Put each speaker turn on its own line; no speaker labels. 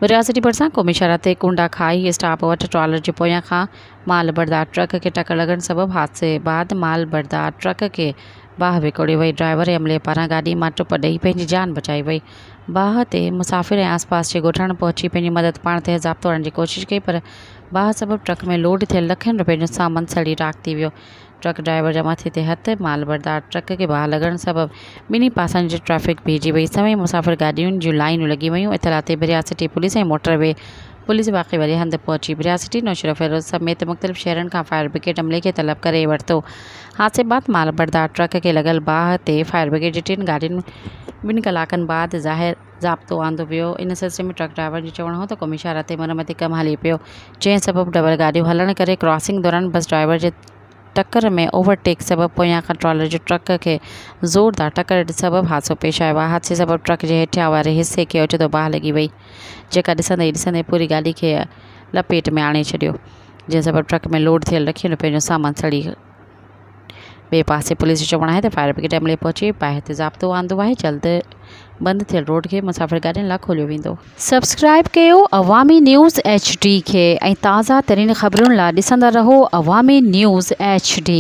विरासती भरिसां क़ौमी शहर ते कुंडा खाई स्टॉप वटि ट्रॉलर जे पोयां खां माल बरदार ट्रक खे टक्कर लॻण सबबि हादसे बाद माल बरदार ट्रक खे बाहि विकोड़ी वई। ड्राइवर ऐं अमले पारां गाॾी मां टुप ॾेई पंहिंजी जान बचाई वई। बाहि ते मुसाफ़िर ऐं आसपास जे ॻोठाण पहुची पंहिंजी मदद पाण ते ज़ाब्तो आणण जी कोशिश कई, पर बाहि सबबि ट्रक में लोड थियल लखनि रुपयनि जो सामान सड़ी राख थी वियो। ट्रक ड्राइवर जे मथे ते हथु, माल बरदार ट्रक खे बाहि लॻण सबबि ॿिन्ही पासनि जी ट्रैफ़िक बीहजी वई। सभई मुसाफ़िर गाॾियुनि जूं लाइनूं लॻी वयूं। इतला ते बिरासिटी पुलिस ऐं मोटरवे पुलिस वाक़ई वारी हंधि पहुची। बिरासिटी, नौशेरा, फ़िरोज़ समेत मुख़्तलिफ़ शहरनि खां फायर ब्रिगेड अमले खे तलब करे वरितो। हादसे बाद माल बरदार ट्रक खे लॻल बाहि ते फायर ब्रिगेड जी 3 गाॾियुनि 2 कलाकनि बाद ज़ाब्तो आंदो वियो। इन सिलसिले में ट्रक ड्राइवर जो चवणु हो त क़ौमी शहर ते मरमती कमु हले पियो, जंहिं सबबि डबल गाॾियूं हलण करे क्रॉसिंग दौरान बस ड्राइवर जे टक्कर में ओवरटेक सबबि पोयां खां ट्रॉलर जो ट्रक खे ज़ोरदार टक्कर सबबि हादसो पेश आयो आहे। हादसे सबबि ट्रक जे हेठियां वारे हिसे खे ओचितो बाहि लॻी वई, जेका ॾिसंदे पूरी गाॾी खे लपेट में आणे छॾियो, जंहिं सबबि ट्रक में लोड थियल लखनि रुपयनि जो सामान सड़ी। ॿिए पासे पुलिस जो चवणु आहे त फायर ब्रिगेड अमले पहुची बाहि ते ज़ाब्तो आंदो आहे। जल्द बंदि थियल रोड खे मुसाफ़िर गाॾियुनि लाइ खोलियो वेंदो। सब्सक्राइब कयो अवामी न्यूज़ HD खे ऐं ताज़ा तरीन ख़बरुनि लाइ ॾिसंदा रहो अवामी न्यूज़ HD।